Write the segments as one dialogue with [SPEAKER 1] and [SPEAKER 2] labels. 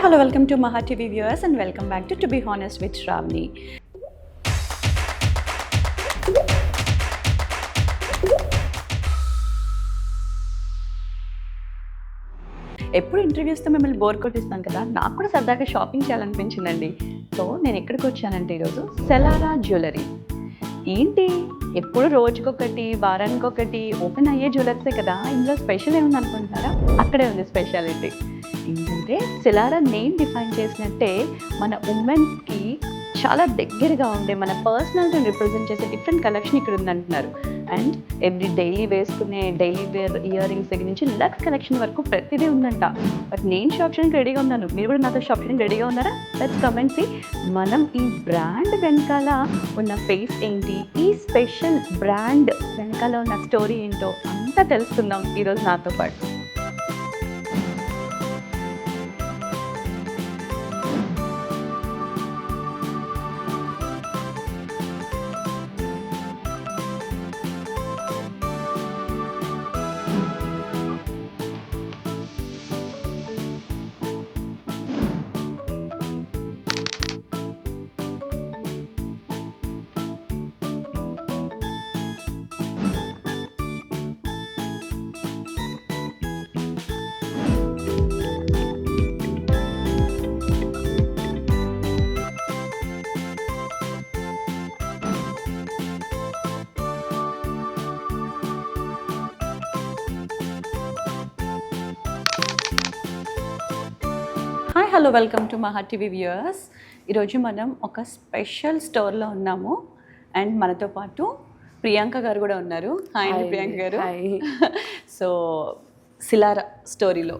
[SPEAKER 1] hello, welcome to Maha TV viewers and welcome back to Be Honest with Shravani. ఎప్పుడు ఇంటర్వ్యూస్తో మిమ్మల్ని bore కొట్టిస్తాను కదా, నాకు కూడా సరదాగా షాపింగ్ చేయాలనిపించిందండి. సో నేను ఎక్కడికి వచ్చానంటే ఈరోజు సెలారా జ్యువెలరీ. ఏంటి ఎప్పుడు రోజుకొకటి వారానికి ఒకటి ఓపెన్ అయ్యే జ్యువెలర్సే కదా, ఇందులో స్పెషల్ ఏముంది అనుకుంటున్నారా? అక్కడే ఉంది స్పెషాలిటీ. ఏంటంటే సెలారా నేమ్ డిఫైన్ చేసినట్టే మన ఉమెన్స్కి చాలా దగ్గరగా ఉండే మన పర్సనాలిటీని రిప్రజెంట్ చేసే డిఫరెంట్ కలెక్షన్ ఇక్కడ ఉందంటున్నారు. అండ్ ఎవ్రీ డైలీ వేసుకునే డైలీ వేర్ ఇయర్ రింగ్స్ దగ్గర నుంచి లక్స్ కలెక్షన్ వరకు ప్రతిదీ ఉందంట. బట్ నేను షాప్ చేయడానికి రెడీగా ఉన్నాను, మీరు కూడా నాతో షాప్ చేయడానికి రెడీగా ఉన్నారా? లెట్స్ కమెంట్ సి మనం ఈ బ్రాండ్ వెనకాల ఉన్న ఫేస్ ఏంటి, ఈ స్పెషల్ బ్రాండ్ వెనకాల ఉన్న స్టోరీ ఏంటో అంతా తెలుసుకుందాం ఈరోజు నాతో పాటు. హాయ్ హలో, వెల్కమ్ టు మహా టీవీ వ్యూవర్స్. ఈరోజు మనం ఒక స్పెషల్ స్టోర్లో ఉన్నాము అండ్ మనతో పాటు ప్రియాంక గారు కూడా ఉన్నారు. హాయ్ అండి ప్రియాంక గారు. సో సెలారా స్టోరీలో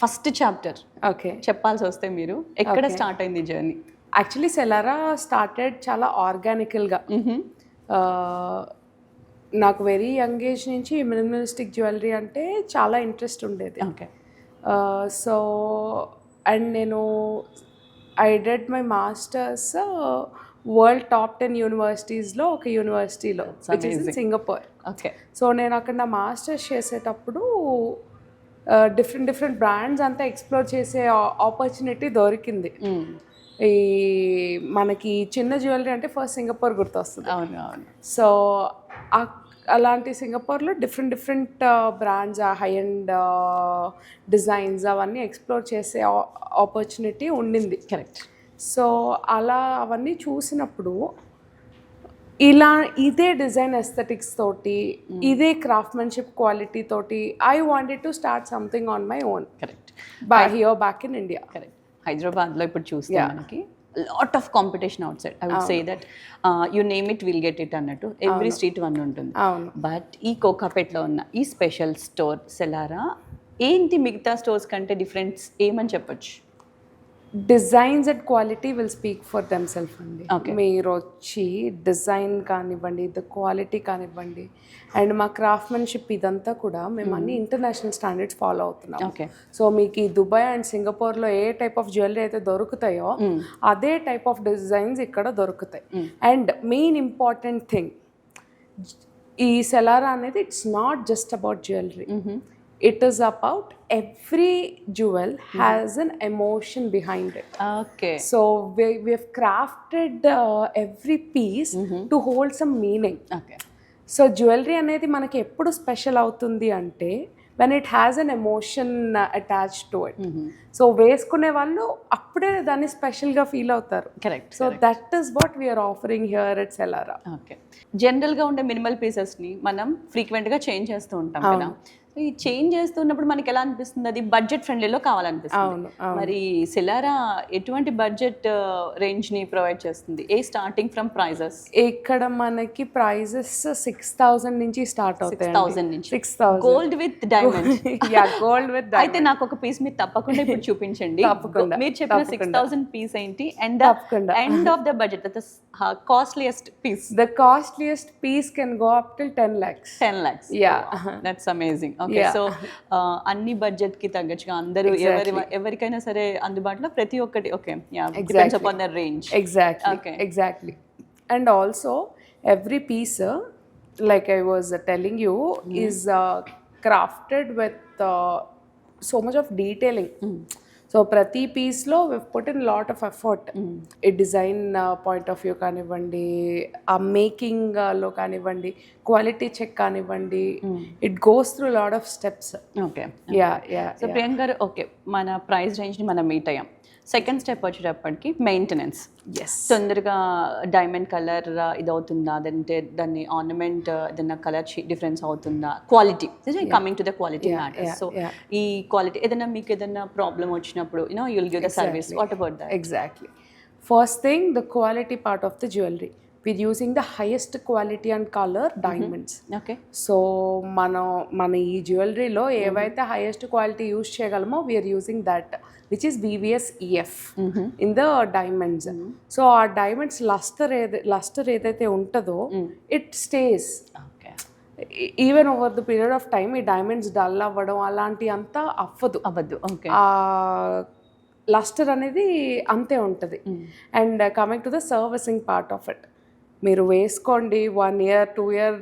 [SPEAKER 1] ఫస్ట్ చాప్టర్
[SPEAKER 2] ఓకే
[SPEAKER 1] చెప్పాల్సి వస్తే మీరు ఎక్కడ స్టార్ట్ అయింది జర్నీ?
[SPEAKER 2] యాక్చువల్లీ సెలారా స్టార్టెడ్ చాలా ఆర్గానికల్గా. నాకు వెరీ యంగ్ ఏజ్ నుంచి మినిమలిస్టిక్ జ్యువెలరీ అంటే చాలా ఇంట్రెస్ట్ ఉండేది.
[SPEAKER 1] ఓకే.
[SPEAKER 2] సో అండ్ నేను I did my masters world top 10 యూనివర్సిటీస్లో ఒక యూనివర్సిటీలో which is in Singapore.
[SPEAKER 1] Okay.
[SPEAKER 2] So నేను అక్కడ నా మాస్టర్స్ చేసేటప్పుడు డిఫరెంట్ బ్రాండ్స్ అంతా ఎక్స్ప్లోర్ చేసే ఆపర్చునిటీ దొరికింది. ఈ మనకి చిన్న జ్యువెలరీ అంటే ఫస్ట్ సింగపూర్ గుర్తొస్తుంది.
[SPEAKER 1] అవును అవును.
[SPEAKER 2] సో అలాంటి సింగపూర్లో different brands, high and designs అవన్నీ ఎక్స్ప్లోర్ చేసే ఆపర్చునిటీ ఉండింది.
[SPEAKER 1] కరెక్ట్.
[SPEAKER 2] సో అలా అవన్నీ చూసినప్పుడు ఇదే డిజైన్ ఎస్థెటిక్స్ తోటి, ఇదే క్రాఫ్ట్మెన్షిప్ క్వాలిటీ తోటి I wanted to start something on my own.
[SPEAKER 1] Correct.
[SPEAKER 2] Here back in India.
[SPEAKER 1] Correct. హైదరాబాద్లో ఇప్పుడు చూస్తే మనకి lot of competition outside. I would say that you name it will get it అన్నట్టు every street one ఉంటుంది. But ఈ కోకాపేట్లో ఉన్న ఈ స్పెషల్ స్టోర్ సెలారా ఏంటి మిగతా స్టోర్స్ కంటే డిఫరెన్స్ ఏమని చెప్పొచ్చు?
[SPEAKER 2] Designs and quality will speak for them self అండి.
[SPEAKER 1] Okay.
[SPEAKER 2] మీరు వచ్చి డిజైన్ కానివ్వండి, ద క్వాలిటీ కానివ్వండి, అండ్ మా క్రాఫ్ట్మెన్షిప్ ఇదంతా కూడా మేము అన్ని ఇంటర్నేషనల్ స్టాండర్డ్స్ ఫాలో అవుతున్నాం.
[SPEAKER 1] ఓకే.
[SPEAKER 2] సో మీకు ఈ దుబాయ్ అండ్ సింగపూర్లో ఏ టైప్ ఆఫ్ జ్యువెలరీ అయితే దొరుకుతాయో అదే టైప్ ఆఫ్ డిజైన్స్ ఇక్కడ దొరుకుతాయి. అండ్ మెయిన్ ఇంపార్టెంట్ థింగ్, ఈ సెలారా అనేది it's not just about jewellery. It is about every jewel has an emotion behind it.
[SPEAKER 1] Okay.
[SPEAKER 2] So we have crafted every piece to hold some meaning.
[SPEAKER 1] Okay.
[SPEAKER 2] So jewelry అనేది మనకి ఎప్పుడు special అవుతుంది అంటే when it has an emotion attached to it. So వేసుకునే వాళ్ళు అప్పుడే దాన్ని స్పెషల్గా ఫీల్ అవుతారు.
[SPEAKER 1] Correct.
[SPEAKER 2] So that is what we're offering here at Selara.
[SPEAKER 1] Okay. జనరల్గా ఉండే మినిమల్ పీసెస్ని మనం ఫ్రీక్వెంట్గా చేంజ్ చేస్తూ ఉంటాం కదా. ఈ చేంజ్ చేస్తున్నప్పుడు మనకి ఎలా అనిపిస్తుంది? అది బడ్జెట్ ఫ్రెండ్లీలో కావాలనిపిస్తుంది. మరి సెలారా ఎటువంటి బడ్జెట్ రేంజ్ ని ప్రొవైడ్ చేస్తుంది? ఏ స్టార్టింగ్ ఫ్రమ్ ప్రైజెస్?
[SPEAKER 2] ఇక్కడ మనకి ప్రైజెస్ 6,000 నుంచి స్టార్ట్ అవుతాయి.
[SPEAKER 1] 6,000 నుంచి.
[SPEAKER 2] 6,000
[SPEAKER 1] gold with diamond.
[SPEAKER 2] Yeah, gold with diamond.
[SPEAKER 1] అయితే నాకు ఒక పీస్ మీరు తప్పకుండా ఇప్పుడు చూపించండి.
[SPEAKER 2] తప్పకుండా.
[SPEAKER 1] మీరు చెప్పిన 6,000 పీస్ ఏంటి and end of the budget the costliest piece?
[SPEAKER 2] The costliest piece can go up till 10 lakhs.
[SPEAKER 1] 10 lakhs.
[SPEAKER 2] Yeah,
[SPEAKER 1] that's amazing. Okay. So అన్ని బడ్జెట్ కి తగ్గట్టుగా అందరూ ఎవరికైనా సరే అందుబాటులో ప్రతి ఒక్కటి. Okay. Yeah, depends upon the range.
[SPEAKER 2] Exactly. And also every piece, like I was telling you, is crafted with so much of detailing. So ప్రతి పీస్లో we've put in lot of effort. ఈ డిజైన్ పాయింట్ ఆఫ్ వ్యూ కానివ్వండి, ఆ మేకింగ్లో కానివ్వండి, quality check కానివ్వండి, it goes through lot of steps.
[SPEAKER 1] Okay.
[SPEAKER 2] Ya ya
[SPEAKER 1] so Priyanka గారు, okay, మన ప్రైస్ రేంజ్ని మనం మీట్ అయ్యాం. సెకండ్ స్టెప్ వచ్చేటప్పటికి మెయింటెనెన్స్.
[SPEAKER 2] ఎస్.
[SPEAKER 1] తొందరగా డైమండ్ కలర్ ఇది అవుతుందా, అదంటే దాన్ని ఆర్నమెంట్ ఏదైనా కలర్ డిఫరెన్స్ అవుతుందా, quality, coming to the quality matters. So ఈ క్వాలిటీ ఏదైనా మీకు ఏదైనా ప్రాబ్లం వచ్చినప్పుడు you'll give the service. What about that?
[SPEAKER 2] Exactly. First thing, the quality part of the jewelry. We're using the highest quality and color diamonds.
[SPEAKER 1] Okay.
[SPEAKER 2] So మన ఈ జ్యువెలరీలో ఏవైతే highest quality use చేయగలమో we're using that, which is VVS EF in the diamonds. So ఆ diamonds lustre ఏదైతే ఉంటుందో it stays
[SPEAKER 1] okay.
[SPEAKER 2] Even over the period of time. ఈ diamonds dull అవ్వడం అలాంటి అంతా
[SPEAKER 1] అవ్వద్దు. ఓకే.
[SPEAKER 2] లస్టర్ అనేది అంతే ఉంటుంది. And coming to the servicing part of it, మీరు వేసుకోండి 1 year 2 year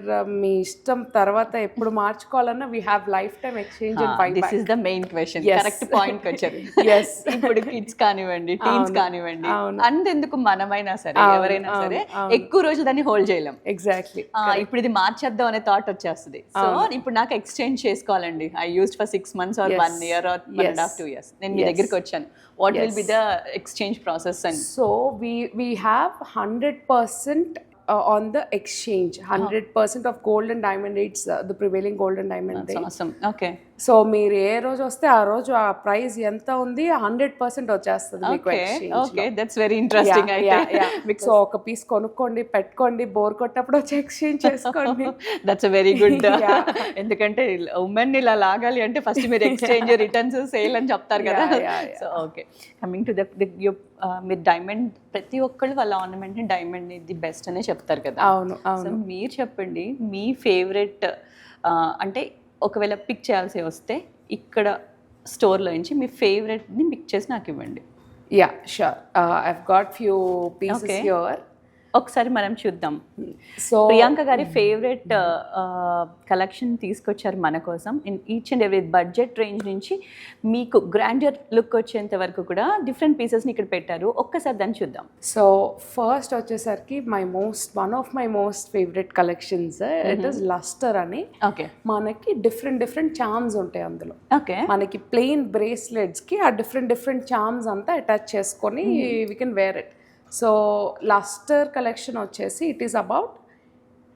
[SPEAKER 2] మీ ఇష్టం, తర్వాత ఎప్పుడు మార్చుకోవాలన్నా we have life time exchange and by
[SPEAKER 1] this is the main question. Correct point వచ్చారు.
[SPEAKER 2] ఎస్.
[SPEAKER 1] ఇప్పుడు కిడ్స్ కానివ్వండి, టీన్స్ కానివ్వండి, అంతెందుకు మనమైనా సరే, ఎవరైనా సరే ఎక్కువ రోజులు దాన్ని హోల్డ్ చేయలేం.
[SPEAKER 2] ఎగ్జాక్ట్లీ.
[SPEAKER 1] ఇప్పుడు ఇది మార్చేద్దాం అనే థాట్ వచ్చేస్తుంది. సో ఇప్పుడు నాకు ఎక్స్చేంజ్ చేసుకోవాలండి. I used for 6 months or 1 year or 1.5 2 years. నేను మీ దగ్గరికి వచ్చాను. What will be the exchange process? And
[SPEAKER 2] so we have 100% on the exchange. 100% of gold and diamond rates, the prevailing gold and diamond rate.
[SPEAKER 1] awesome. Okay.
[SPEAKER 2] So మీరు ఏ రోజు వస్తే ఆ రోజు ఆ price ఎంత ఉంది 100% వచ్చేస్తుంది మీకు exchange.
[SPEAKER 1] Okay, that's very interesting.
[SPEAKER 2] So ఒక పీస్ కొనుక్కోండి, పెట్టుకోండి, బోర్ కొట్టప్పుడు వచ్చి ఎక్స్చేంజ్ చేసుకోండి.
[SPEAKER 1] That's very good. ఎందుకంటే ఉమెన్ ఇలా లాగాలి అంటే ఫస్ట్ మీరు ఎక్స్చేంజ్, రిటర్న్స్, సేల్ అని చెప్తారు కదా. So okay, coming to the మీరు డైమండ్, ప్రతి ఒక్కళ్ళు వాళ్ళ ఆర్నమెంట్ ని డైమండ్ ది బెస్ట్ అనే చెప్తారు కదా.
[SPEAKER 2] అవును.
[SPEAKER 1] సో మీరు చెప్పండి మీ ఫేవరెట్, అంటే ఒకవేళ పిక్ చేయాల్సి వస్తే ఇక్కడ స్టోర్లో నుంచి మీ ఫేవరెట్ని పిక్ చేసి నాకు ఇవ్వండి.
[SPEAKER 2] Yeah sure. I've got few pieces here.
[SPEAKER 1] ఒకసారి మనం చూద్దాం.
[SPEAKER 2] సో
[SPEAKER 1] ప్రియాంక గారి ఫేవరెట్ కలెక్షన్ తీసుకొచ్చారు మన కోసం. In each and every budget range నుంచి మీకు గ్రాండియర్ లుక్ వచ్చేంత వరకు కూడా డిఫరెంట్ పీసెస్ని ఇక్కడ పెట్టారు. ఒక్కసారి దాన్ని చూద్దాం.
[SPEAKER 2] సో ఫస్ట్ వచ్చేసరికి one of my most favourite collections, it is lustre అని.
[SPEAKER 1] ఓకే.
[SPEAKER 2] మనకి డిఫరెంట్ చార్మ్స్ ఉంటాయి అందులో.
[SPEAKER 1] ఓకే.
[SPEAKER 2] మనకి ప్లెయిన్ బ్రేస్లెట్స్కి ఆ డిఫరెంట్ చార్మ్స్ అంతా అటాచ్ చేసుకొని we can wear it. So lustre collection వచ్చేసి it is about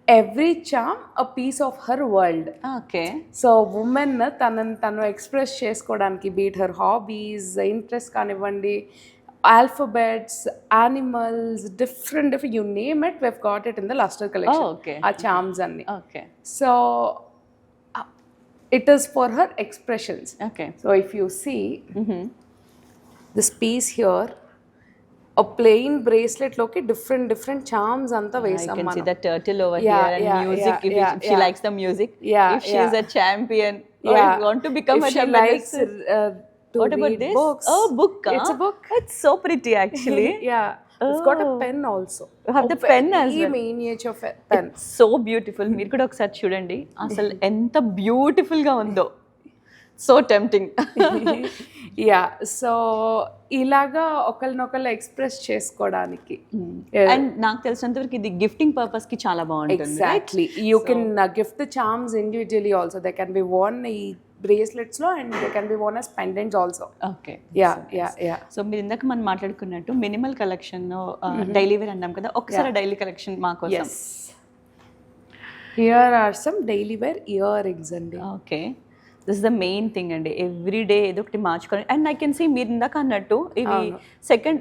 [SPEAKER 2] every charm a piece of her world.
[SPEAKER 1] Okay.
[SPEAKER 2] So women తను ఎక్స్ప్రెస్ చేసుకోవడానికి, బీట్ హర్ హాబీస్, ఇంట్రెస్ట్ కానివ్వండి, alphabets, animals, different you name it, we've got it in the luster collection. ఆ charms అన్ని.
[SPEAKER 1] Okay.
[SPEAKER 2] So it is for her expressions.
[SPEAKER 1] Okay.
[SPEAKER 2] So if you see this piece here, a plain bracelet loki different charms anta vesam.
[SPEAKER 1] I can see the turtle over here and music. If she likes the music, if she is a champion, or you want to become
[SPEAKER 2] if
[SPEAKER 1] a
[SPEAKER 2] she likes to
[SPEAKER 1] what about
[SPEAKER 2] read
[SPEAKER 1] this?
[SPEAKER 2] books.
[SPEAKER 1] Oh, book.
[SPEAKER 2] It's a book.
[SPEAKER 1] It's so pretty actually.
[SPEAKER 2] It's got a pen also.
[SPEAKER 1] You have the pen as well.
[SPEAKER 2] Miniature pen.
[SPEAKER 1] So beautiful. మీరు కూడా ఒకసారి చూడండి అసలు ఎంత beautiful గా ఉందో. So tempting.
[SPEAKER 2] So ఇలాగా ఒకరినొకరు ఎక్స్ప్రెస్ చేసుకోవడానికి.
[SPEAKER 1] అండ్ నాకు తెలిసినంత వరకు ఇది గిఫ్టింగ్ పర్పస్ కి చాలా బాగుంటుంది.
[SPEAKER 2] Exactly. You can gift the charms individually also. They can be worn ఈ bracelets లో and they can be worn as pendants also.
[SPEAKER 1] Okay.
[SPEAKER 2] Yeah.
[SPEAKER 1] So మీరు ఇందాక మనం మాట్లాడుకున్నట్టు మినిమల్ కలెక్షన్ డైలీ వేర్ అన్నాం కదా, ఒకసారి డైలీ కలెక్షన్ మా కోసం.
[SPEAKER 2] Yes. Here are some daily wear earrings అండి.
[SPEAKER 1] Okay. This is the main thing అండి. ఎవ్రీ డే ఏదో ఒకటి మార్చుకోవాలి. అండ్ ఐ కెన్ సీ మీరు ఇందాక అన్నట్టు ఇవి సెకండ్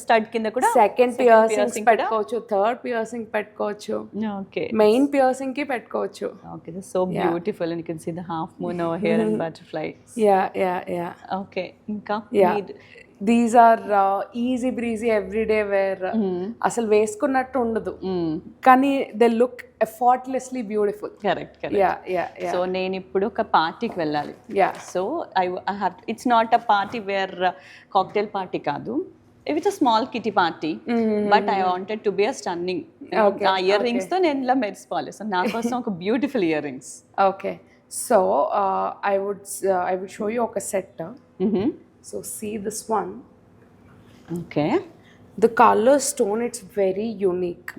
[SPEAKER 1] స్టడ్ కింద కూడా
[SPEAKER 2] సెకండ్ పియర్సింగ్ పెట్టుకోవచ్చు, థర్డ్ పియర్సింగ్ పెట్టుకోవచ్చు,
[SPEAKER 1] ఓకే,
[SPEAKER 2] మెయిన్ పియర్సింగ్ కి పెట్టుకోవచ్చు.
[SPEAKER 1] Okay, this so beautiful and you can see the half moon over here and butterfly.
[SPEAKER 2] Ya.
[SPEAKER 1] Okay. ఇంకా
[SPEAKER 2] these are easy breezy everyday wear. అసలు వేసుకున్నట్టు ఉండదు కానీ they look effortlessly beautiful.
[SPEAKER 1] Correct. So నేను ఇప్పుడు ఒక పార్టీకి వెళ్ళాలి. So I have, it's not a party where cocktail party కాదు, it's a small kitty party, but I wanted to be a stunning. ఆ ఇయర్ రింగ్స్ తో నేను ఇలా మెరిసిపోవాలి. సో నా కోసం ఒక beautiful earrings.
[SPEAKER 2] Okay. So I would show you ఒక set. So see this one,
[SPEAKER 1] okay.
[SPEAKER 2] The colour stone it's very unique.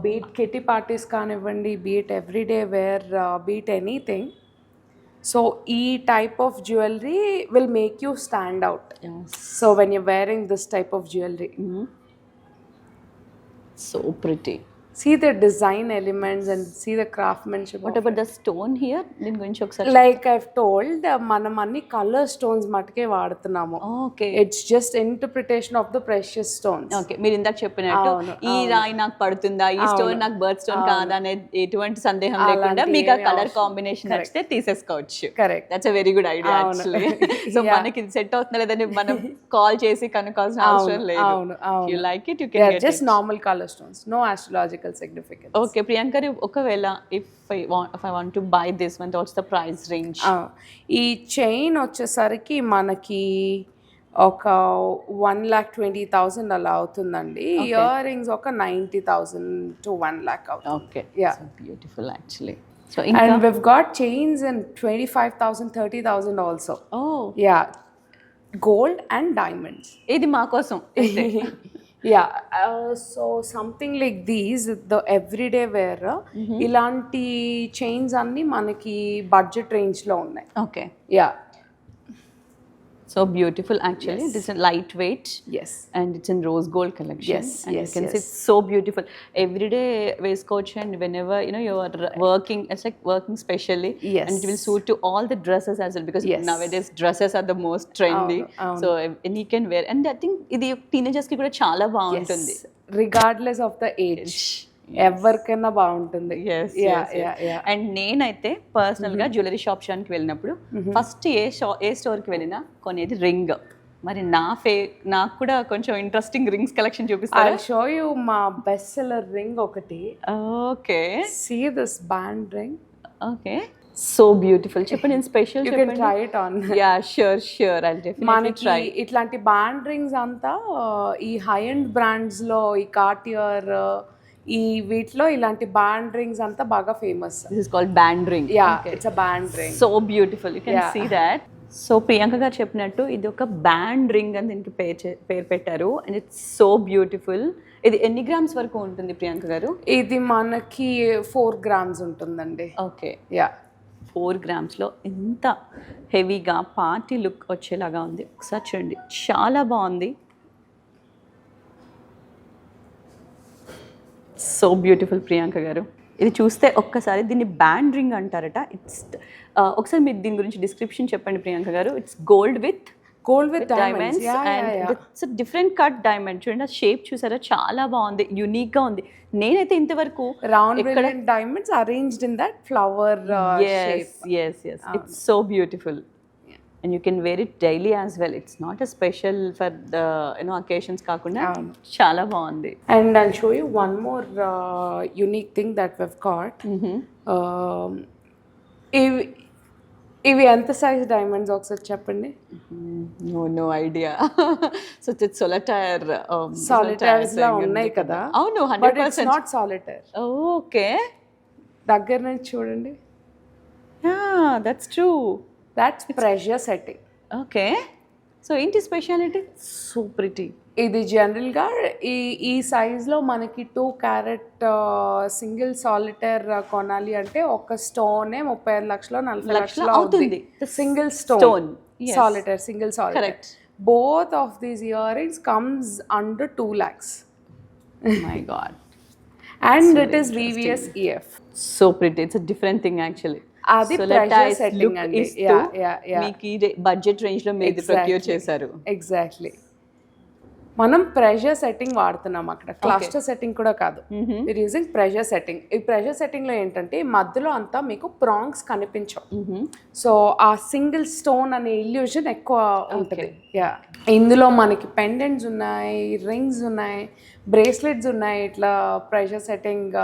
[SPEAKER 2] Be it kitty parties కానివ్వండి, be it everyday wear, be it anything. So ఈ type of jewellery will make you stand out. So when you wearing this type of jewellery,
[SPEAKER 1] so pretty.
[SPEAKER 2] see the design elements and see the craftsmanship.
[SPEAKER 1] What about the stone here? దీని గురించి ఒకసారి.
[SPEAKER 2] Like I've told, మనం అన్ని colour stones మటుకే వాడుతున్నాము.
[SPEAKER 1] Okay.
[SPEAKER 2] It's just interpretation of the precious stones.
[SPEAKER 1] Okay, మీరు ఇందాక చెప్పినట్టు ఈ రాయి నాకు పడుతుందా, ఈ స్టోన్ నాకు బర్త్ స్టోన్ కాదా అనే ఎటువంటి సందేహం లేకుండా మీకు ఆ కలర్ కాంబినేషన్ నచ్చితే తీసేసుకోవచ్చు.
[SPEAKER 2] Correct.
[SPEAKER 1] That's a very good idea actually. So మనకి ఇది సెట్ అవుతుందా లేదని మనం కాల్ చేసి కనుక్కోవాల్సిన అవసరం లేదు. You like it, you can get it.
[SPEAKER 2] Just normal colour stones, no astrological significance.
[SPEAKER 1] Okay Priyanka, ఒకవేళ if I want to buy this one, what's the price range?
[SPEAKER 2] ఈ చైన్ వచ్చేసరికి మనకి ఒక 1,20,000 అలా అవుతుందండి. ఇయర్ రింగ్స్ ఒక 90,000 to 1 lakh అవుతుంది.
[SPEAKER 1] Okay,
[SPEAKER 2] Yeah.
[SPEAKER 1] Beautiful actually. So
[SPEAKER 2] And we've got chains in 25,000, 30,000 also. Yeah, gold and diamonds.
[SPEAKER 1] ఇది మా కోసం.
[SPEAKER 2] Yeah, so something like these, the everyday wear, ఇలాంటి చైన్స్ అన్ని మనకి బడ్జెట్ రేంజ్ లో ఉన్నాయి.
[SPEAKER 1] Okay.
[SPEAKER 2] Ya,
[SPEAKER 1] so beautiful actually. It is light weight
[SPEAKER 2] yes,
[SPEAKER 1] and it's in rose gold collection.
[SPEAKER 2] Yes,
[SPEAKER 1] and you
[SPEAKER 2] yes,
[SPEAKER 1] can
[SPEAKER 2] yes.
[SPEAKER 1] See so beautiful. Everyday వేసుకోవచ్చు, and whenever you are working, it's like working specially.
[SPEAKER 2] Yes.
[SPEAKER 1] And it will suit to all the dresses as well, because
[SPEAKER 2] Yes.
[SPEAKER 1] నౌ-a-days dresses are the most trendy. So and you can wear, and I think ఇది teenagers కి కూడా చాలా బాగుంటుంది.
[SPEAKER 2] Regardless of the age, ఎవరికైనా బాగుంటుంది.
[SPEAKER 1] And నేనైతే personal గా జ్యువెలరీ షాప్కి వెళ్ళినప్పుడు ఫస్ట్ ఏ స్టోర్ కి వెళ్ళినా కొనేది రింగ్. మరి నాకు కూడా కొంచెం ఇంట్రెస్టింగ్ రింగ్స్ కలెక్షన్ చూపిస్తారా?
[SPEAKER 2] I'll show you మా బెస్ట్ సెల్లర్ రింగ్ ఒకటి.
[SPEAKER 1] Okay.
[SPEAKER 2] See this band ring.
[SPEAKER 1] Okay, so beautiful. చెప్పండి, నేను special
[SPEAKER 2] You can try it on.
[SPEAKER 1] Yeah, sure I'll definitely
[SPEAKER 2] మనకి
[SPEAKER 1] ట్రై.
[SPEAKER 2] ఇట్లాంటి బ్యాండ్ రింగ్స్ అంతా ఈ హై ఎండ్ బ్రాండ్స్ లో, ఈ కార్టియర్, ఈ వీటిలో ఇలాంటి బ్యాండ్ రింగ్స్ అంతా బాగా famous.
[SPEAKER 1] This is called band ring.
[SPEAKER 2] Yeah, it's a band ring.
[SPEAKER 1] So beautiful, you can
[SPEAKER 2] Yeah.
[SPEAKER 1] See that. So Priyanka గారు చెప్పినట్టు ఇది ఒక బ్యాండ్ రింగ్ అని దీనికి పేరు పెట్టారు, అండ్ ఇట్స్ సో బ్యూటిఫుల్. ఇది ఎన్ని గ్రామ్స్ వరకు ఉంటుంది ప్రియాంక గారు?
[SPEAKER 2] ఇది మనకి 4 grams ఉంటుందండి.
[SPEAKER 1] ఓకే.
[SPEAKER 2] యా,
[SPEAKER 1] 4 గ్రామ్స్లో ఎంత హెవీగా పార్టీ లుక్ వచ్చేలాగా ఉంది. ఒకసారి చూడండి, చాలా బాగుంది. సో బ్యూటిఫుల్ ప్రియాంక గారు. ఇది చూస్తే ఒక్కసారి దీన్ని బ్యాండ్ రింగ్ అంటారట. ఇట్స్ ఒకసారి మీరు దీని గురించి డిస్క్రిప్షన్ చెప్పండి ప్రియాంక గారు. It's gold with
[SPEAKER 2] diamonds.
[SPEAKER 1] And it's different cut diamond. చూడండి, షేప్ చూసారా, చాలా బాగుంది, యూనిక్ గా ఉంది. నేనైతే ఇంతవరకు
[SPEAKER 2] round brilliant diamonds arranged in that flower shape.
[SPEAKER 1] yes it's so beautiful. And you can wear it daily as well. It's not a special for the occasions కాకుండా చాలా బాగుంది.
[SPEAKER 2] And I'll show you one more unique thing that we've got. ఇవి ఎంత size diamonds ఒకసారి చెప్పండి.
[SPEAKER 1] No idea. So it's solitaire.
[SPEAKER 2] Solitaires లా ఉన్నాయి కదా.
[SPEAKER 1] అవును,
[SPEAKER 2] but it's not solitaire.
[SPEAKER 1] Okay,
[SPEAKER 2] దగ్గర నుంచి చూడండి.
[SPEAKER 1] That's true.
[SPEAKER 2] That's pressure setting.
[SPEAKER 1] Okay, so ఏంటి స్పెషాలిటీ? So pretty.
[SPEAKER 2] ఇది జనరల్గా ఈ సైజ్లో మనకి 2 carat సింగిల్ సాలిటైర్ కొనాలి అంటే ఒక స్టోనే 35 లక్షలు 40 లక్షలు అవుతుంది. Single stone solitaire, single solitaire. Both of these earrings comes under 2 lakhs.
[SPEAKER 1] My God.
[SPEAKER 2] And so it is VVS EF.
[SPEAKER 1] So pretty. It's a different thing actually.
[SPEAKER 2] అది ప్రెషర్ సెట్టింగ్ అండి.
[SPEAKER 1] మీకు budget range లో మీరు procure చేశారు.
[SPEAKER 2] Exactly. మనం pressure setting వాడుతున్నాం అక్కడ, cluster setting కూడా కాదు. మీరు యూజింగ్ ప్రెషర్ సెట్టింగ్. ఈ ప్రెషర్ సెట్టింగ్ లో ఏంటంటే మధ్యలో అంతా మీకు ప్రాంగ్స్ కనిపించవు. సో ఆ సింగిల్ స్టోన్ అనే ఇల్యూషన్ ఎక్కువ ఉంటుంది. యా, ఇందులో మనకి పెండెంట్స్ ఉన్నాయి, రింగ్స్ ఉన్నాయి, బ్రేస్లెట్స్ ఉన్నాయి, ఇట్లా ప్రెషర్ సెట్టింగ్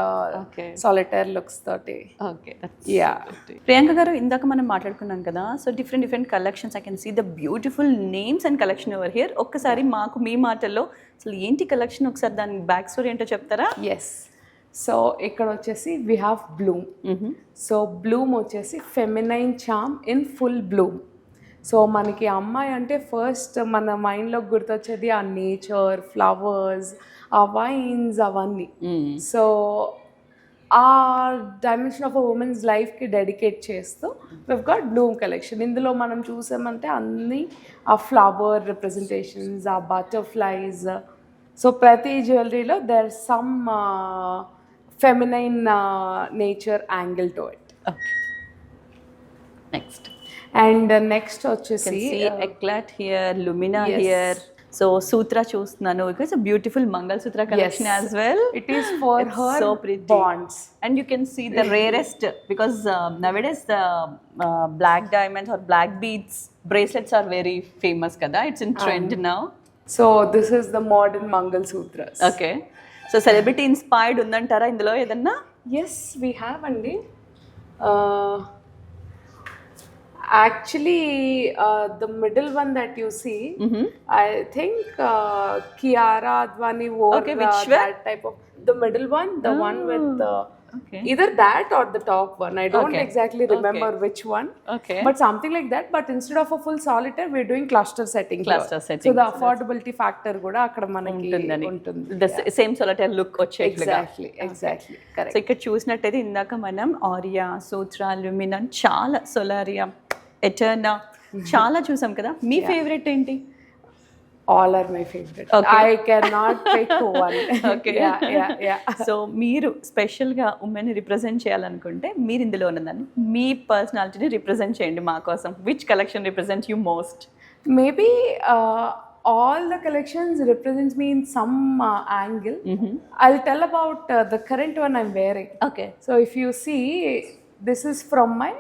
[SPEAKER 2] సాలిటైర్ లుక్స్ తోటి. యా,
[SPEAKER 1] ప్రియాంక గారు, ఇందాక మనం మాట్లాడుకున్నాం కదా, so different collections. I can see the beautiful names and collection over here. ఒక్కసారి మాకు మీ మాటల్లో అసలు ఏంటి కలెక్షన్, ఒకసారి దాని బ్యాక్ స్టోరీ ఏంటో చెప్తారా?
[SPEAKER 2] ఎస్. సో ఇక్కడ వచ్చేసి we have bloom. So bloom వచ్చేసి feminine charm in full bloom. So మనకి అమ్మాయి అంటే ఫస్ట్ మన మైండ్లోకి గుర్తొచ్చేది ఆ నేచర్, ఫ్లవర్స్, ఆ వైన్స్, అవన్నీ. సో ఆ డైమెన్షన్ ఆఫ్ అ ఉమెన్స్ లైఫ్కి డెడికేట్ చేస్తూ వివ్ గాట్ బ్లూమ్ కలెక్షన్. ఇందులో మనం చూసామంటే అన్నీ ఆ ఫ్లవర్ రిప్రజెంటేషన్స్, ఆ బటర్ఫ్లైస్. సో ప్రతి జ్యువెలరీలో there some feminine nature angle to it.
[SPEAKER 1] Next
[SPEAKER 2] and next వచ్చేసి
[SPEAKER 1] Eclat here, Lumina here. So sutra చూస్తున్నాను. It's a beautiful mangalsutra collection as well.
[SPEAKER 2] it is for her
[SPEAKER 1] So pretty.
[SPEAKER 2] bonds.
[SPEAKER 1] And you can see the rarest because nowadays the black diamonds or black beads bracelets are very famous kada. It's in trend now.
[SPEAKER 2] So this is the modern Mangal Sutras.
[SPEAKER 1] Okay. So celebrity inspired undantara indulo edanna?
[SPEAKER 2] Yes, we have andi. Actually, the middle one that you see, I think Kiara Advani wore that type of, the middle one, the one with either that or the top one. I don't exactly remember which one.
[SPEAKER 1] Okay.
[SPEAKER 2] But something like that. But instead of a full solitaire, we're doing cluster setting.
[SPEAKER 1] Setting.
[SPEAKER 2] So the affordability factor kuda akkada manaki untundi.
[SPEAKER 1] The same solitaire look వచ్చేట్లుగా.
[SPEAKER 2] Exactly. Correct.
[SPEAKER 1] So ఇక్కడ చూసినట్టయితే ఇందాక మనం ఆరియా, సూత్ర, లుమినా, చాలా సోలారియా, ఎటర్నా చాలా చూసాం కదా. మీ favourite ఏంటి?
[SPEAKER 2] All are my favorite. I cannot pick one.
[SPEAKER 1] Okay.
[SPEAKER 2] Yeah.
[SPEAKER 1] So మీరు స్పెషల్గా ఉమెన్ని రిప్రజెంట్ చేయాలనుకుంటే మీరు ఇందులో ఉన్నదాన్ని మీ పర్సనాలిటీని రిప్రజెంట్ చేయండి మా కోసం. Which collection represent you most?
[SPEAKER 2] Maybe all the collections represents me in some angle. I'll tell about the current one I'm wearing.
[SPEAKER 1] Okay.
[SPEAKER 2] So if you see, this is from my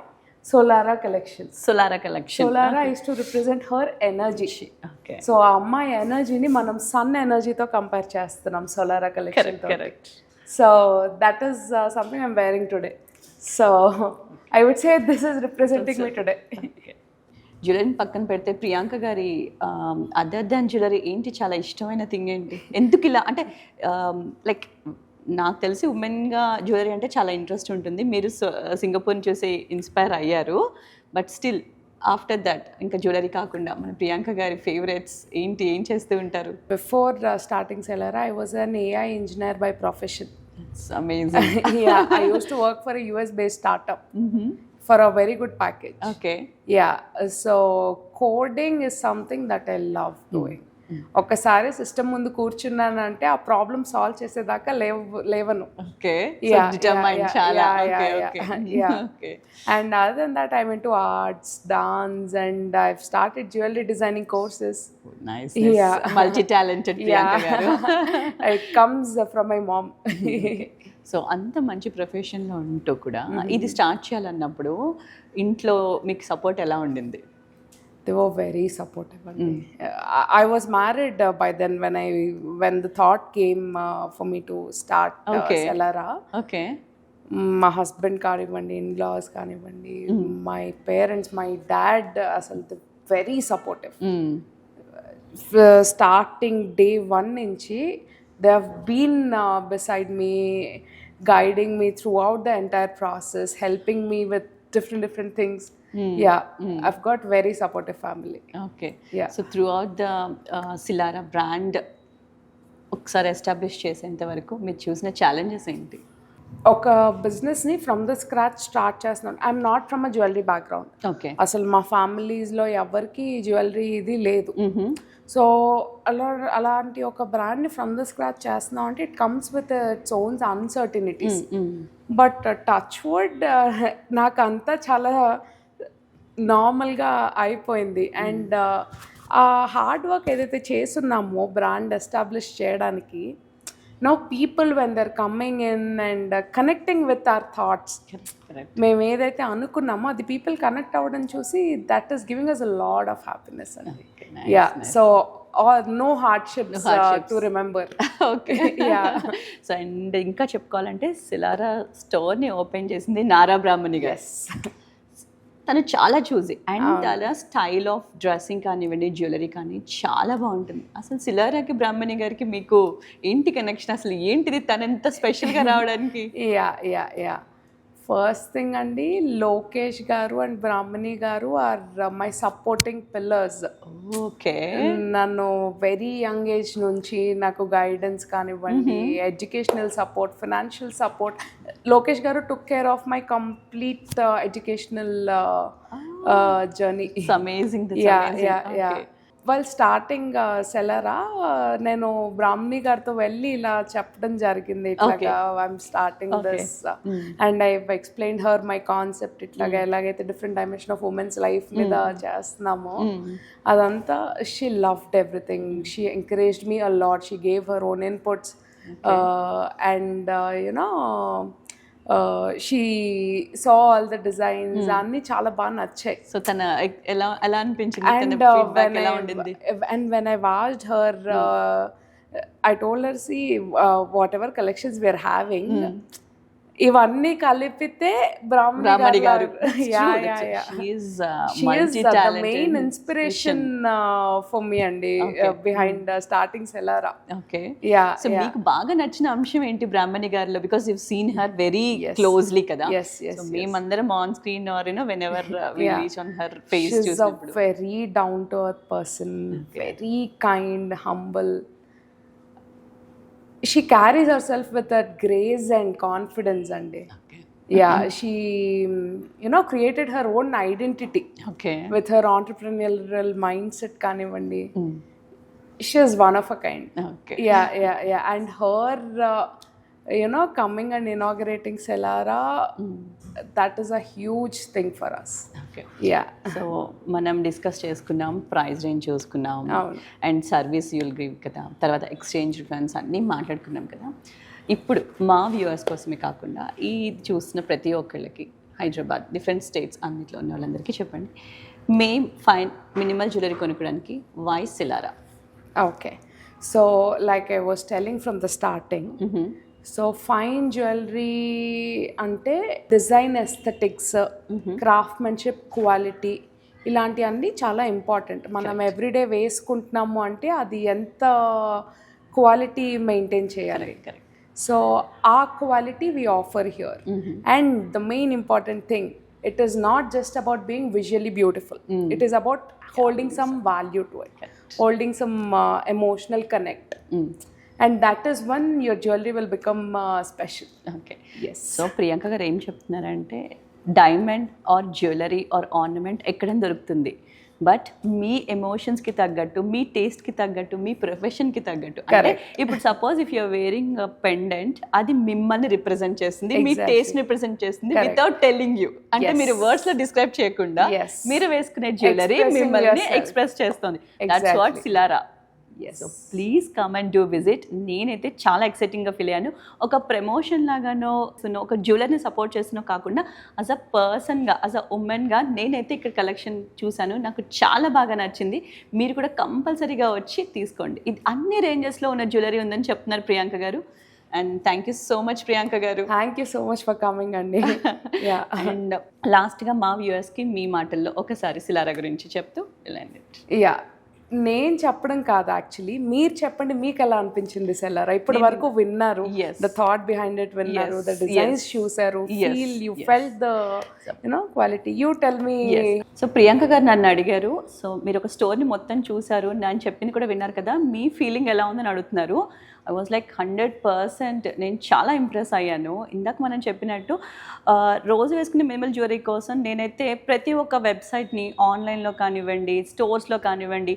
[SPEAKER 2] Solara collection.
[SPEAKER 1] Solara collection.
[SPEAKER 2] Solara is to represent her energy.
[SPEAKER 1] Okay.
[SPEAKER 2] So ఆ అమ్మాయి ఎనర్జీని మనం sun ఎనర్జీతో compare చేస్తున్నాం Solara collection.
[SPEAKER 1] Correct.
[SPEAKER 2] So that is something I'm wearing today. So I would say this is representing me today.
[SPEAKER 1] జ్యువెలరీని పక్కన పెడితే ప్రియాంక గారి other than jewellery ఏంటి చాలా ఇష్టమైన థింగ్ ఏంటి? ఎందుకు ఇలా అంటే లైక్ నాకు తెలిసి ఉమెన్గా జ్యువెలరీ అంటే చాలా ఇంట్రెస్ట్ ఉంటుంది. మీరు సింగపూర్ని చూసి ఇన్స్పైర్ అయ్యారు. బట్ స్టిల్ ఆఫ్టర్ దట్ ఇంకా జ్యువెలరీ కాకుండా మన ప్రియాంక గారి ఫేవరెట్స్ ఏంటి? ఏం చేస్తూ ఉంటారు?
[SPEAKER 2] Before starting Selara I was an AI engineer by profession.
[SPEAKER 1] It's amazing.
[SPEAKER 2] Yeah, I used to work for a US based startup for a very good package.
[SPEAKER 1] Okay.
[SPEAKER 2] Yeah, so coding is something that I love doing. ఒక్కసారి system ముందు కూర్చున్నానంటే ఆ problem solve చేసేదాకా లేవను.
[SPEAKER 1] Okay.
[SPEAKER 2] Yeah,
[SPEAKER 1] so determined chala.
[SPEAKER 2] Yeah.
[SPEAKER 1] Okay.
[SPEAKER 2] And other than that, I'm into arts, dance, and I've started jewelry designing courses.
[SPEAKER 1] Nice.
[SPEAKER 2] Yeah.
[SPEAKER 1] Multi-talented Priyanka garu.
[SPEAKER 2] It comes from my mom.
[SPEAKER 1] So అంత మంచి ప్రొఫెషన్లో ఉంటూ కూడా ఇది start చేయాలన్నప్పుడు ఇంట్లో మీకు support ఎలా ఉండింది?
[SPEAKER 2] They were very supportive. I was married by then when the thought came for me to start Selara.
[SPEAKER 1] Okay.
[SPEAKER 2] మా హస్బెండ్ కానివ్వండి, ఇన్లాస్ కానివ్వండి, మై పేరెంట్స్, మై డాడ్ అసలు వెరీ సపోర్టివ్. స్టార్టింగ్ డే 1 నుంచి they have been beside me, guiding me throughout the entire process, helping me with different things. I've got very supportive family.
[SPEAKER 1] Okay.
[SPEAKER 2] Yeah.
[SPEAKER 1] So throughout the Silara brand ఒకసారి establish చేసేంత వరకు మీరు చూసిన challenges ఏంటి?
[SPEAKER 2] ఒక బిజినెస్ని from the scratch start చేస్తున్నాను. I'm not from a jewellery background.
[SPEAKER 1] Okay.
[SPEAKER 2] అసలు మా ఫ్యామిలీస్లో ఎవరికి జ్యువెలరీ ఇది లేదు. సో అలాంటి ఒక బ్రాండ్ని ఫ్రమ్ ద స్క్రాచ్ చేస్తున్నాం అంటే it comes with its own uncertainties. But touch wood నాకంతా చాలా నార్మల్గా అయిపోయింది. అండ్ ఆ హార్డ్ వర్క్ ఏదైతే చేస్తున్నామో బ్రాండ్ ఎస్టాబ్లిష్ చేయడానికి, now people when they're coming in and connecting with our thoughts, మేము ఏదైతే అనుకున్నామో అది పీపుల్ కనెక్ట్ అవ్వడం చూసి that is giving us a lot of happiness అండి. Ya, so no hardships to remember.
[SPEAKER 1] Okay. Ya. So and ఇంకా చెప్పుకోవాలంటే సిలారా స్టోర్ని open చేసింది నారా బ్రాహ్మణి గారు. తను చాలా చూసి అండ్ అలా స్టైల్ ఆఫ్ డ్రెస్సింగ్ కానివ్వండి, జ్యువెలరీ కానీ చాలా బాగుంటుంది. అసలు సిలారాకి బ్రాహ్మణి గారికి మీకు ఏంటి కనెక్షన్? అసలు ఏంటిది తను ఎంత స్పెషల్గా రావడానికి?
[SPEAKER 2] యా ఫస్ట్ థింగ్ అండి, లోకేష్ గారు అండ్ బ్రాహ్మణి గారు are my supporting pillars.
[SPEAKER 1] Okay.
[SPEAKER 2] నన్ను వెరీ యంగ్ ఏజ్ నుంచి నాకు గైడెన్స్ కానివ్వండి, educational support, financial support. Lokesh గారు took care of my complete educational journey.
[SPEAKER 1] Amazing.
[SPEAKER 2] వాళ్ళు స్టార్టింగ్ సెలరా నేను బ్రాహ్మణి గారితో వెళ్ళి ఇలా చెప్పడం జరిగింది, ఇట్లాగా I'm starting this and I explain her my concept, ఇట్లాగా ఎలాగైతే different dimension of women's life మీద చేస్తున్నామో అదంతా. She loved everything, she encouraged me a lot, she gave her own inputs and you know she saw all the designs, అన్ని చాలా బాగా నచ్చాయి.
[SPEAKER 1] So తన ఎలా అనిపించింది?
[SPEAKER 2] And when I asked her, I told her, see, whatever collections we are having, ఇవన్నీ కలిపితే బ్రాహ్మణి గారు మెయిన్ ఇన్స్పిరేషన్ ఫర్ మీ అండి behind starting Selara.
[SPEAKER 1] Okay. So మీకు బాగా నచ్చిన అంశం ఏంటి బ్రాహ్మణి గారిలో? Because you seen her very closely కదా. సో మేమందరం on screen or you know whenever we reach on her face చూసినప్పుడు
[SPEAKER 2] very down to earth person, very kind, humble. She carries herself with that grace and confidence and she created her own identity with her entrepreneurial mindset kanivandi. She is one of a kind. And her coming and inaugurating Selara, that is a huge thing for us.
[SPEAKER 1] So మనం discuss చేసుకున్నాం, price range చూసుకున్నాం, and service you'll give కదా, తర్వాత exchange reference అన్నీ మాట్లాడుకున్నాం కదా. ఇప్పుడు మా వ్యూవర్స్ కోసమే కాకుండా ఈ చూసిన ప్రతి ఒక్కళ్ళకి, హైదరాబాద్ డిఫరెంట్ స్టేట్స్ అన్నిట్లో ఉన్న వాళ్ళందరికీ చెప్పండి, మేము ఫైన్ మినిమల్ జ్యువెలరీ కొనుక్కోవడానికి why Selara?
[SPEAKER 2] Okay. So like I was telling from the starting, so fine jewellery అంటే డిజైన్, ఎస్థెటిక్స్, క్రాఫ్ట్మెన్షిప్, క్వాలిటీ, ఇలాంటివన్నీ చాలా ఇంపార్టెంట్. మనం ఎవ్రీడే వేసుకుంటున్నాము అంటే అది ఎంత క్వాలిటీ మెయింటైన్ చేయాలి. సో ఆ quality we offer here. And the main important thing, it is not just about being visually beautiful. It is about holding some value to it, holding some emotional connect. And that is when your jewelry will become special.
[SPEAKER 1] Okay. Yes. So Priyanka garu em cheptunnaranటే diamond or jewellery or ornament ఎక్కడ దొరుకుతుంది, but మీ ఎమోషన్స్కి తగ్గట్టు, మీ టేస్ట్కి తగ్గట్టు, మీ ప్రొఫెషన్కి తగ్గట్టు. అంటే ఇప్పుడు suppose if you're wearing pendant, అది మిమ్మల్ని రిప్రజెంట్ చేస్తుంది, మీ టేస్ట్ రిప్రజెంట్ చేస్తుంది వితౌట్ టెల్లింగ్ యూ. అంటే మీరు వర్డ్స్ లో డిస్క్రైబ్ చేయకుండా మీరు వేసుకునే జ్యువెలరీ మిమ్మల్ని ఎక్స్ప్రెస్ చేస్తుంది. That's what Selara. So please come and do visit. నేనైతే చాలా ఎక్సైటింగ్గా ఫీల్ అయ్యాను. ఒక ప్రమోషన్ లాగానో, ఒక జ్యువెలర్ని సపోర్ట్ చేసినో కాకుండా యాజ్ అ పర్సన్గా, యాజ్ అ ఉమెన్గా నేనైతే ఇక్కడ కలెక్షన్ చూశాను, నాకు చాలా బాగా నచ్చింది. మీరు కూడా కంపల్సరీగా వచ్చి తీసుకోండి. ఇది అన్ని రేంజెస్లో ఉన్న జ్యువెలరీ ఉందని చెప్తున్నారు ప్రియాంక గారు. And thank you so much Priyanka గారు.
[SPEAKER 2] Thank you so much for coming అండి.
[SPEAKER 1] అండ్ లాస్ట్గా మా వ్యూవర్స్కి మీ మాటల్లో ఒకసారి సిలారా గురించి చెప్తూ వెళ్ళండి.
[SPEAKER 2] నేను చెప్పడం కాదు, యాక్చువల్లీ మీరు చెప్పండి, మీకు ఎలా అనిపించింది సెలారా? ఇప్పటి వరకు విన్నారు, ద థాట్ బిహైండ్ ఇట్ విన్నారు, ద డిజైన్స్ చూసారు, feel you felt the quality. You tell me.
[SPEAKER 1] So Priyanka గారు నన్ను అడిగారు, సో మీరు ఒక స్టోర్ని మొత్తం చూసారు, నేను చెప్పింది కూడా విన్నారు కదా, మీ ఫీలింగ్ ఎలా ఉందని అడుగుతున్నారు. ఐ వాజ్ లైక్ 100% నేను చాలా ఇంప్రెస్ అయ్యాను. ఇందాక మనం చెప్పినట్టు రోజు వేసుకునే మినిమల్ జ్యువెలరీ కోసం నేనైతే ప్రతి ఒక్క వెబ్సైట్ని, ఆన్లైన్లో కానివ్వండి, స్టోర్స్లో కానివ్వండి,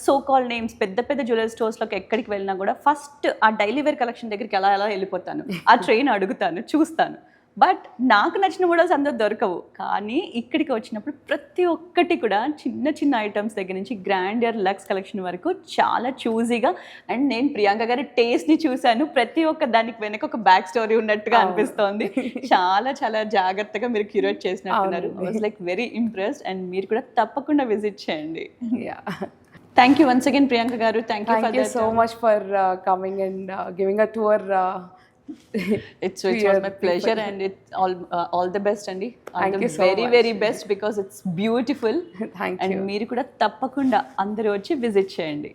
[SPEAKER 1] సో కాల్ నేమ్స్ పెద్ద పెద్ద జ్యువెలరీ స్టోర్స్లోకి ఎక్కడికి వెళ్ళినా కూడా ఫస్ట్ ఆ డైలీ వేర్ కలెక్షన్ దగ్గరికి ఎలా వెళ్ళిపోతాను, ఆ ట్రైన్ అడుగుతాను, చూస్తాను. బట్ నాకు నచ్చిన మోడల్స్ అందరూ దొరకవు. కానీ ఇక్కడికి వచ్చినప్పుడు ప్రతి ఒక్కటి కూడా చిన్న చిన్న ఐటమ్స్ దగ్గర నుంచి గ్రాండియర్ లక్స్ కలెక్షన్ వరకు చాలా చూజీగా, అండ్ నేను ప్రియాంక గారి టేస్ట్ని చూశాను. ప్రతి ఒక్క దానికి వెనక ఒక బ్యాక్ స్టోరీ ఉన్నట్టుగా అనిపిస్తోంది. చాలా చాలా జాగ్రత్తగా మీరు క్యూరేట్ చేసినట్టున్నారు. I was like very impressed. And మీరు కూడా తప్పకుండా విజిట్ చేయండి. Thank you once again, Priyanka garu. Thank you
[SPEAKER 2] so much for coming and giving a tour.
[SPEAKER 1] It was my pleasure, and it's all the best, Andy.
[SPEAKER 2] Thank you so
[SPEAKER 1] very much. Very best, because it's beautiful.
[SPEAKER 2] Thank you.
[SPEAKER 1] And మీరు కూడా తప్పకుండా అందరూ వచ్చి visit చేయండి.